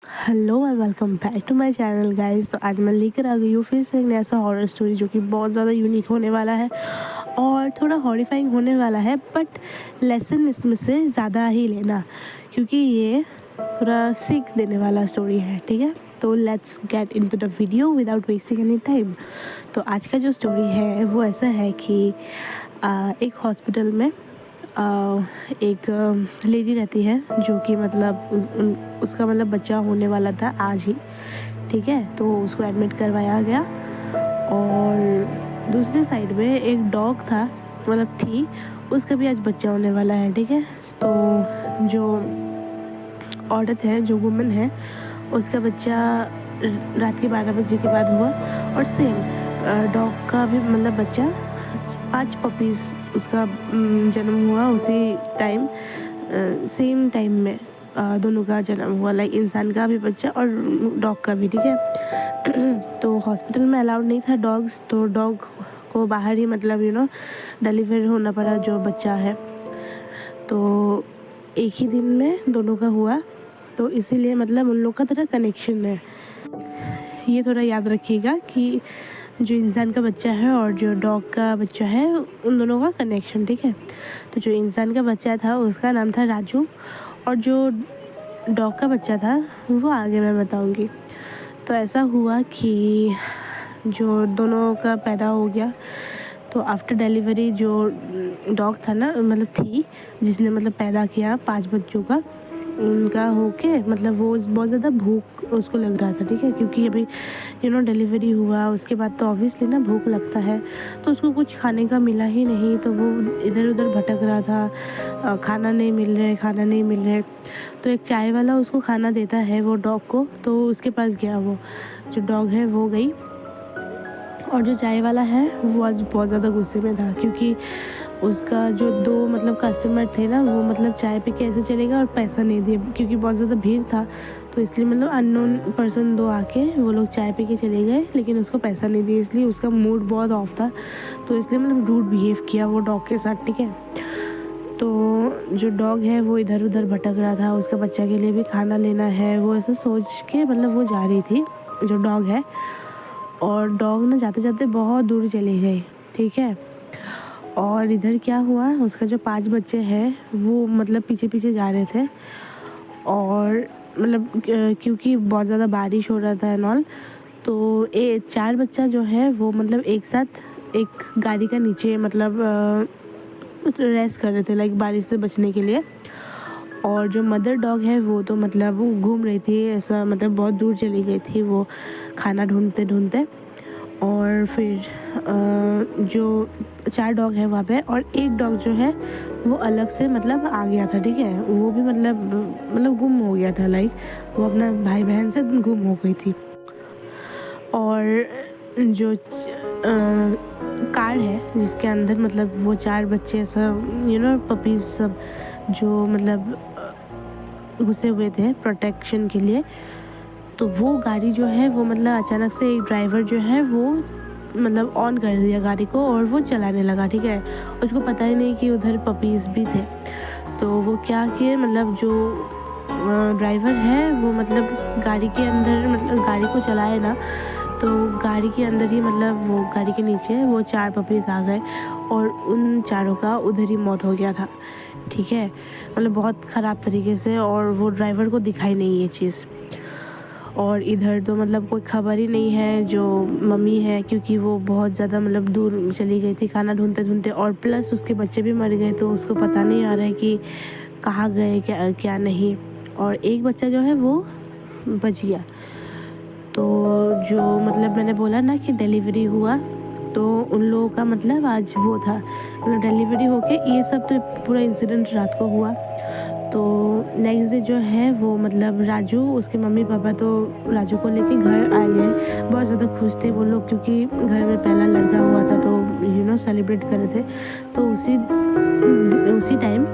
Hello and welcome back to my channel guys. तो आज मैं लेकर आ गई हूँ फिर से एक नया सा हॉरर स्टोरी जो कि बहुत ज़्यादा यूनिक होने वाला है और थोड़ा हॉरिफाइंग होने वाला है। बट लेसन इसमें से ज़्यादा ही लेना, क्योंकि ये थोड़ा सीख देने वाला स्टोरी है। ठीक है, तो let's get into the video without wasting any time. तो आज का जो स्टोरी है वो ऐसा है कि एक हॉस्पिटल में एक लेडी रहती है जो कि मतलब उसका मतलब बच्चा होने वाला था आज ही। ठीक है, तो उसको एडमिट करवाया गया। और दूसरी साइड में एक डॉग था, मतलब थी, उसका भी आज बच्चा होने वाला है। ठीक है, तो जो औरत है, जो वुमन है, उसका बच्चा रात के 12 बजे के बाद हुआ। और सेम डॉग का भी मतलब बच्चा 5 पपीज़ उसका जन्म हुआ उसी टाइम, सेम टाइम में दोनों का जन्म हुआ, लाइक इंसान का भी बच्चा और डॉग का भी। ठीक है तो हॉस्पिटल में अलाउड नहीं था डॉग्स, तो डॉग को बाहर ही मतलब डिलीवर होना पड़ा जो बच्चा है। तो एक ही दिन में दोनों का हुआ, तो इसीलिए मतलब उन लोग का थोड़ा कनेक्शन है। ये थोड़ा याद रखिएगा कि जो इंसान का बच्चा है और जो डॉग का बच्चा है, उन दोनों का कनेक्शन। ठीक है, तो जो इंसान का बच्चा था उसका नाम था राजू, और जो डॉग का बच्चा था वो आगे मैं बताऊंगी। तो ऐसा हुआ कि जो दोनों का पैदा हो गया, तो आफ्टर डिलीवरी जो डॉग था ना, मतलब थी, जिसने मतलब पैदा किया 5 बच्चों का, उनका होके मतलब वो बहुत ज़्यादा भूख उसको लग रहा था। ठीक है, क्योंकि अभी डिलीवरी हुआ उसके बाद तो ऑब्वियसली ना भूख लगता है। तो उसको कुछ खाने का मिला ही नहीं, तो वो इधर उधर भटक रहा था, खाना नहीं मिल रहे। तो एक चाय वाला उसको खाना देता है वो डॉग को, तो उसके पास गया। वो जो डॉग है वो गई, और जो चाय वाला है वो आज बहुत ज़्यादा गुस्से में था, क्योंकि उसका जो 2 मतलब कस्टमर थे ना, वो मतलब चाय पे कैसे चलेगा और पैसा नहीं दिए, क्योंकि बहुत ज़्यादा भीड़ था। तो इसलिए मतलब अननोन पर्सन 2 आके वो लोग चाय पी के चले गए, लेकिन उसको पैसा नहीं दिए, इसलिए उसका मूड बहुत ऑफ था। तो इसलिए मतलब रूड बिहेव किया वो डॉग के साथ। ठीक है, तो जो डॉग है वो इधर उधर भटक रहा था, उसका बच्चा के लिए भी खाना लेना है, वो ऐसा सोच के मतलब वो जा रही थी जो डॉग है। और डॉग ना जाते जाते बहुत दूर चली गई। ठीक है, और इधर क्या हुआ, उसका जो 5 बच्चे हैं वो मतलब पीछे पीछे जा रहे थे। और मतलब क्योंकि बहुत ज़्यादा बारिश हो रहा था एंड ऑल, तो 4 बच्चा जो है वो मतलब एक साथ एक गाड़ी का नीचे मतलब रेस्ट कर रहे थे, लाइक बारिश से बचने के लिए। और जो मदर डॉग है वो तो मतलब वो घूम रही थी, ऐसा मतलब बहुत दूर चली गई थी वो खाना ढूंढते ढूंढते। और फिर जो 4 डॉग है वहाँ पे, और एक डॉग जो है वो अलग से मतलब आ गया था। ठीक है, वो भी मतलब गुम हो गया था, लाइक वो अपना भाई बहन से गुम हो गई थी। और जो कार है जिसके अंदर मतलब वो 4 बच्चे सब पपीज़ सब जो मतलब घुसे हुए थे प्रोटेक्शन के लिए, तो वो गाड़ी जो है वो मतलब अचानक से एक ड्राइवर जो है वो मतलब ऑन कर दिया गाड़ी को, और वो चलाने लगा। ठीक है, उसको पता ही नहीं कि उधर पपीज़ भी थे। तो वो क्या किए, मतलब जो ड्राइवर है वो मतलब गाड़ी के अंदर मतलब गाड़ी को चलाए ना, तो गाड़ी के अंदर ही मतलब वो गाड़ी के नीचे वो 4 पपीज़ आ गए, और उन चारों का उधर ही मौत हो गया था। ठीक है, मतलब बहुत ख़राब तरीके से, और वो ड्राइवर को दिखाई नहीं ये चीज़। और इधर तो मतलब कोई खबर ही नहीं है जो मम्मी है, क्योंकि वो बहुत ज़्यादा मतलब दूर चली गई थी खाना ढूंढते ढूंढते, और प्लस उसके बच्चे भी मर गए, तो उसको पता नहीं आ रहा है कि कहाँ गए क्या क्या नहीं। और एक बच्चा जो है वो बच गया। तो जो मतलब मैंने बोला ना कि डिलीवरी हुआ, तो उन लोगों का मतलब आज वो था, मतलब डिलीवरी होके ये सब तो पूरा इंसिडेंट रात को हुआ। तो नेक्स्ट डे जो है वो मतलब राजू, उसके मम्मी पापा तो राजू को लेके घर आ गए। बहुत ज़्यादा खुश थे वो लोग, क्योंकि घर में पहला लड़का हुआ था, तो सेलिब्रेट कर रहे थे। तो उसी टाइम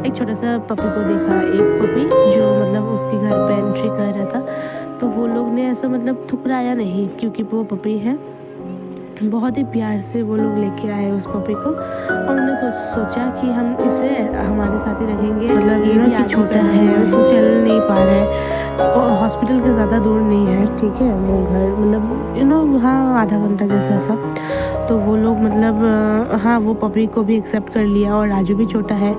एक छोटा सा पपी को देखा, एक पपी जो मतलब उसके घर पे एंट्री कर रहा था। तो वो लोग ने ऐसा मतलब ठुकराया नहीं, क्योंकि वो पपी है, बहुत ही प्यार से वो लोग लेके आए उस पपी को, और उन्होंने सोचा कि हम इसे हमारे साथ ही रखेंगे। मतलब ये भी छोटा है, उसको चल नहीं पा रहा है, और हॉस्पिटल के ज़्यादा दूर नहीं है, ठीक है वो घर, मतलब हाँ आधा घंटा जैसा ऐसा। तो वो लोग मतलब हाँ वो पपी को भी एक्सेप्ट कर लिया, और राजू भी छोटा है।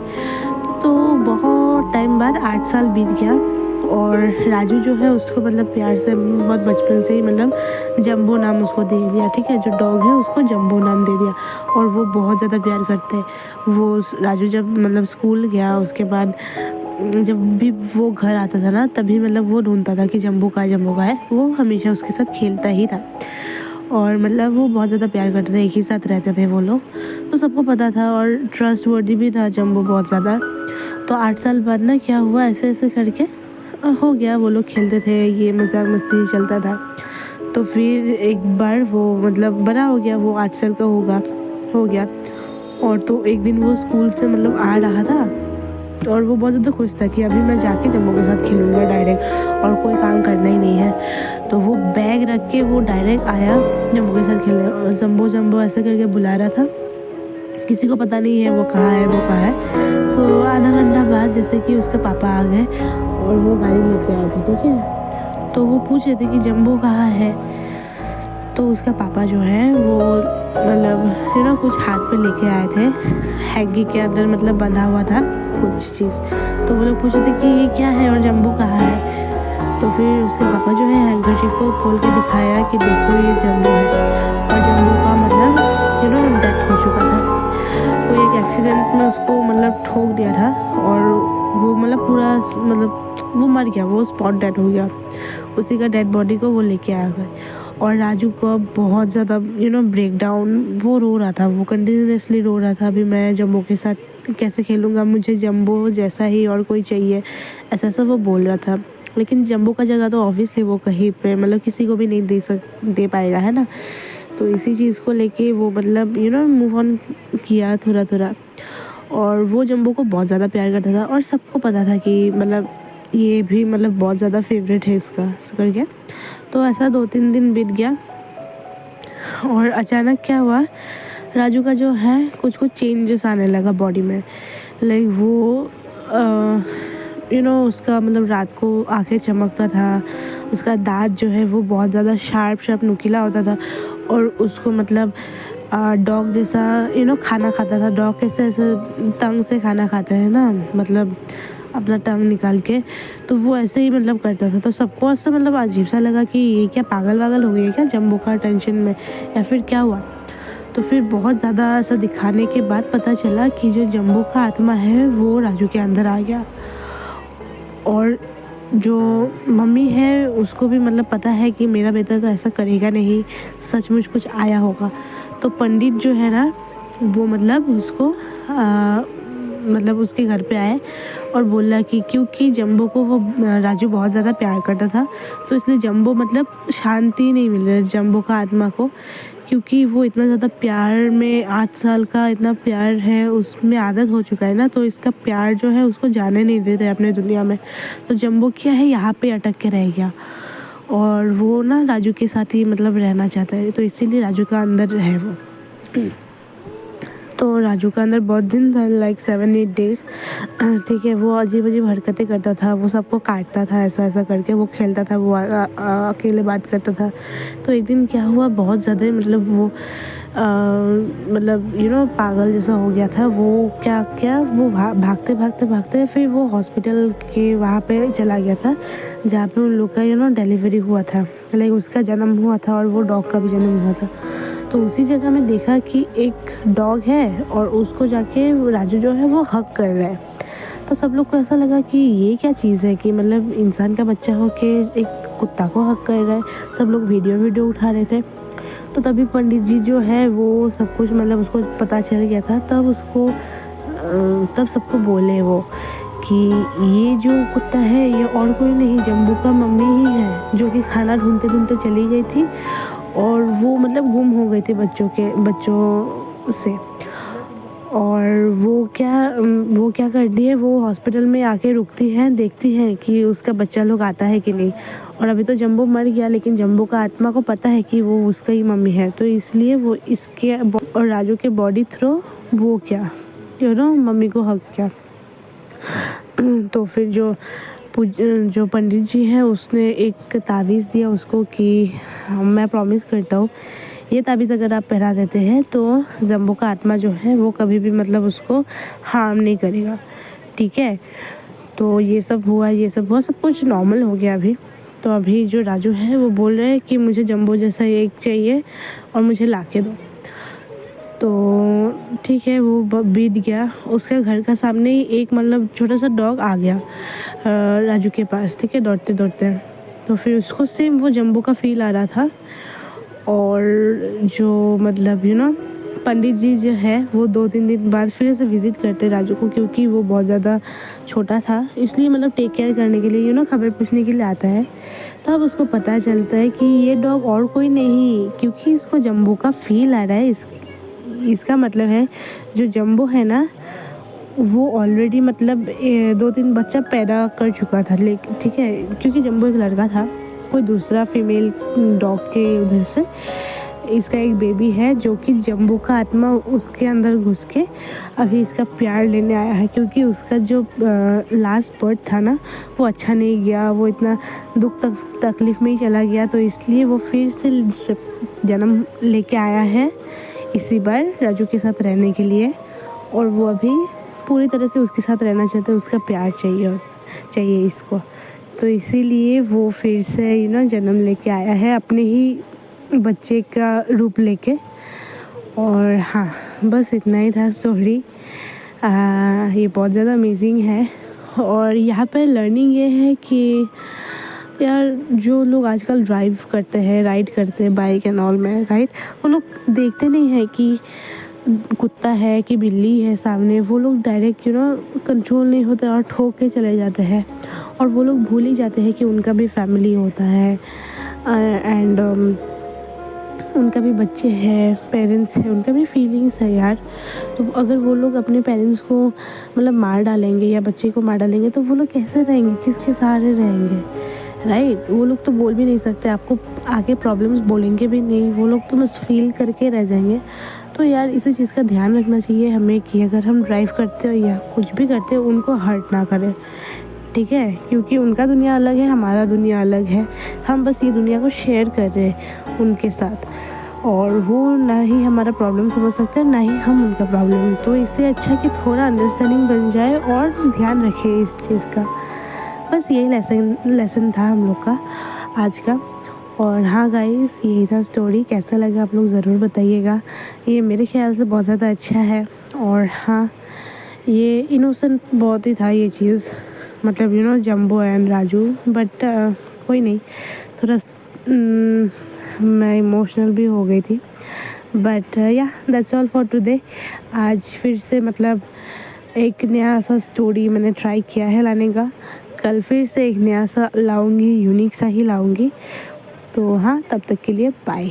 तो बहुत टाइम बाद 8 साल बीत गया, और राजू जो है उसको मतलब प्यार से बहुत बचपन से ही मतलब जंबो नाम उसको दे दिया, ठीक है, जो डॉग है उसको जंबो नाम दे दिया, और वो बहुत ज़्यादा प्यार करते हैं। वो राजू जब मतलब स्कूल गया उसके बाद जब भी वो घर आता था ना, तभी मतलब वो ढूंढता था कि जंबो का है, वो हमेशा उसके साथ खेलता ही था, और मतलब वो बहुत ज़्यादा प्यार करते थे, एक ही साथ रहते थे वो लोग, तो सबको पता था, और ट्रस्ट वर्दी भी था जंबो बहुत ज़्यादा। तो 8 साल बाद ना क्या हुआ, ऐसे ऐसे करके हो गया, वो लोग खेलते थे, ये मजाक मस्ती चलता था। तो फिर एक बार वो मतलब बड़ा हो गया, वो 8 साल का हो गया, और तो एक दिन वो स्कूल से मतलब आ रहा था, और वो बहुत ज़्यादा खुश था कि अभी मैं जाके जम्बो के साथ खेलूँगा डायरेक्ट, और कोई काम करना ही नहीं है। तो वो बैग रख के वो डायरेक्ट आया जम्बो के साथ खेलने, और जम्बो ऐसे करके बुला रहा था, किसी को पता नहीं है वो कहाँ है। तो आधा घंटा बाद जैसे कि उसके पापा आ गए, और वो गाड़ी लेके आए थे, ठीक है। तो वो पूछ रहे थे कि जंबो कहाँ है। तो उसका पापा जो है वो मतलब कुछ हाथ पे लेके आए थे, हैंगी के अंदर मतलब बंधा हुआ था कुछ चीज़। तो वो लोग पूछ रहे थे कि ये क्या है और जंबो कहाँ है। तो फिर उसके पापा जो है हैंकरचीफ को खोल के दिखाया कि देखो ये जंबो है, और जंबो का मतलब डेथ हो चुका था। कोई एक एक्सीडेंट में उसको मतलब ठोक दिया था, और वो मतलब पूरा मतलब वो मर गया, वो स्पॉट डेड हो गया। उसी का डेड बॉडी को वो लेके आ गए, और राजू को बहुत ज़्यादा ब्रेक डाउन, वो रो रहा था, वो कंटिन्यूसली रो रहा था, अभी मैं जंबो के साथ कैसे खेलूँगा, मुझे जंबो जैसा ही और कोई चाहिए, ऐसा ऐसा वो बोल रहा था। लेकिन जंबो का जगह तो ऑब्वियसली वो कहीं पे मतलब किसी को भी नहीं दे पाएगा, है ना। तो इसी चीज़ को लेके वो मतलब मूव ऑन किया थोड़ा थोड़ा, और वो जंबो को बहुत ज़्यादा प्यार करता था, और सबको पता था कि मतलब ये भी मतलब बहुत ज़्यादा फेवरेट है इसका, ऐसा करके। तो ऐसा 2-3 दिन बीत गया, और अचानक क्या हुआ, राजू का जो है कुछ चेंजेस आने लगा बॉडी में। लाइक वो उसका मतलब रात को आंखें चमकता था, उसका दांत जो है वो बहुत ज़्यादा शार्प नुकीला होता था, और उसको मतलब डॉग जैसा खाना खाता था। डॉग कैसे ऐसे टंग से खाना खाते हैं ना, मतलब अपना टंग निकाल के, तो वो ऐसे ही मतलब करता था। तो सबको ऐसा मतलब अजीब सा लगा कि ये क्या पागल वागल हो गई क्या जंबो का टेंशन में, या फिर क्या हुआ। तो फिर बहुत ज़्यादा ऐसा दिखाने के बाद पता चला कि जो जंबो का आत्मा है वो राजू के अंदर आ गया, और जो मम्मी है उसको भी मतलब पता है कि मेरा बेटा तो ऐसा करेगा नहीं, सचमुच कुछ आया होगा। तो पंडित जो है ना वो मतलब उसको मतलब उसके घर पे आए, और बोला कि क्योंकि जंबो को वो राजू बहुत ज़्यादा प्यार करता था, तो इसलिए जंबो मतलब शांति नहीं मिल रही जंबो का आत्मा को, क्योंकि वो इतना ज़्यादा प्यार में 8 साल का इतना प्यार है, उसमें आदत हो चुका है ना, तो इसका प्यार जो है उसको जाने नहीं देते अपने दुनिया में। तो जंबो क्या है यहाँ पे अटक के रह गया, और वो ना राजू के साथ ही मतलब रहना चाहता है, तो इसीलिए राजू का अंदर है वो। तो राजू का अंदर बहुत दिन था, लाइक 7-8 डेज, ठीक है। वो अजीब अजीब हरकतें करता था, वो सबको काटता था, ऐसा ऐसा करके वो खेलता था, वो अकेले बात करता था। तो एक दिन क्या हुआ, बहुत ज़्यादा मतलब वो मतलब पागल जैसा हो गया था। वो क्या वो भागते फिर वो हॉस्पिटल के वहाँ पे चला गया था, जहाँ पे उन लोग का डिलीवरी हुआ था, लाइक उसका जन्म हुआ था, और वो डॉग का भी जन्म हुआ था। तो उसी जगह में देखा कि एक डॉग है, और उसको जाके राजू जो है वो हक कर रहा है। तो सब लोग को ऐसा लगा कि ये क्या चीज़ है कि मतलब इंसान का बच्चा हो के एक कुत्ता को हक कर रहा है। सब लोग वीडियो उठा रहे थे। तो तभी पंडित जी जो है वो सब कुछ मतलब उसको पता चल गया था, तब सबको बोले वो कि ये जो कुत्ता है ये और कोई नहीं, जंबू का मम्मी ही है, जो कि खाना ढूंढते चली गई थी, और वो मतलब गुम हो गए थे बच्चों से। और वो क्या करती है, वो हॉस्पिटल में आके रुकती है, देखती है कि उसका बच्चा लोग आता है कि नहीं। और अभी तो जंबो मर गया, लेकिन जंबो का आत्मा को पता है कि वो उसका ही मम्मी है, तो इसलिए वो इसके और राजू के बॉडी थ्रू वो क्या मम्मी को हक किया। तो फिर जो पंडित जी हैं उसने एक तावीज़ दिया उसको कि मैं प्रॉमिस करता हूँ ये ताबीज़ अगर आप पहना देते हैं तो जंबो का आत्मा जो है वो कभी भी मतलब उसको हार्म नहीं करेगा, ठीक है। तो ये सब हुआ, सब कुछ नॉर्मल हो गया अभी। तो अभी जो राजू है वो बोल रहे हैं कि मुझे जंबो जैसा एक चाहिए और मुझे ला के दो। तो ठीक है, वो बीत गया। उसके घर का सामने ही एक मतलब छोटा सा डॉग आ गया राजू के पास, ठीक है, दौड़ते दौड़ते। तो फिर उसको सेम वो जंबो का फील आ रहा था। और जो मतलब पंडित जी जो है वो 2-3 दिन बाद फिर से विज़िट करते राजू को, क्योंकि वो बहुत ज़्यादा छोटा था, इसलिए मतलब टेक केयर करने के लिए खबर पूछने के लिए आता है। तब उसको पता चलता है कि ये डॉग और कोई नहीं, क्योंकि इसको जंबो का फील आ रहा है। इसका मतलब है जो जंबो है ना वो ऑलरेडी मतलब 2-3 बच्चा पैदा कर चुका था, लेकिन ठीक है, क्योंकि जंबो एक लड़का था, कोई दूसरा फीमेल डॉग के उधर से इसका एक बेबी है, जो कि जंबो का आत्मा उसके अंदर घुस के अभी इसका प्यार लेने आया है। क्योंकि उसका जो लास्ट बर्थ था ना वो अच्छा नहीं गया, वो इतना दुख तकलीफ़ में ही चला गया, तो इसलिए वो फिर से जन्म लेके आया है इसी बार राजू के साथ रहने के लिए। और वो अभी पूरी तरह से उसके साथ रहना चाहता है, उसका प्यार चाहिए इसको। तो इसीलिए वो फिर से जन्म लेके आया है अपने ही बच्चे का रूप लेके। और हाँ, बस इतना ही था स्टोरी। ये बहुत ज़्यादा अमेजिंग है। और यहाँ पर लर्निंग ये है कि यार जो लोग आजकल ड्राइव करते हैं, राइड करते हैं बाइक एंड ऑल में, राइट, वो लोग देखते नहीं हैं कि कुत्ता है कि बिल्ली है सामने, वो लोग डायरेक्ट कंट्रोल नहीं होते और ठोक के चले जाते हैं। और वो लोग भूल ही जाते हैं कि उनका भी फैमिली होता है एंड उनका भी बच्चे हैं, पेरेंट्स हैं, उनका भी फीलिंग्स है यार। तो अगर वो लोग अपने पेरेंट्स को मतलब मार डालेंगे या बच्चे को मार डालेंगे तो वो लोग कैसे रहेंगे, किसके सहारे रहेंगे, राइट। वो लोग तो बोल भी नहीं सकते, आपको आगे प्रॉब्लम्स बोलेंगे भी नहीं, वो लोग तो बस फील करके रह जाएंगे। तो यार इसी चीज़ का ध्यान रखना चाहिए हमें कि अगर हम ड्राइव करते हो या कुछ भी करते हो उनको हर्ट ना करें, ठीक है। क्योंकि उनका दुनिया अलग है, हमारा दुनिया अलग है, हम बस ये दुनिया को शेयर कर रहे हैं उनके साथ। और वो ना ही हमारा प्रॉब्लम समझ सकते हैं, ना ही हम उनका प्रॉब्लम। तो इससे अच्छा कि थोड़ा अंडरस्टैंडिंग बन जाए और ध्यान रखें इस चीज़ का। बस यही लेसन था हम लोग का आज का। और हाँ गाइस, यही था स्टोरी। कैसा लगा आप लोग ज़रूर बताइएगा। ये मेरे ख्याल से बहुत ज़्यादा अच्छा है। और हाँ, ये इनोसेंट बहुत ही था ये चीज़, मतलब जंबो एंड राजू। बट कोई नहीं, थोड़ा मैं इमोशनल भी हो गई थी। बट या दैट्स ऑल फॉर टुडे। आज फिर से मतलब एक नया सा स्टोरी मैंने ट्राई किया है लाने का। कल फिर से एक नया सा लाऊंगी, यूनिक सा ही लाऊंगी। तो हाँ, तब तक के लिए बाय।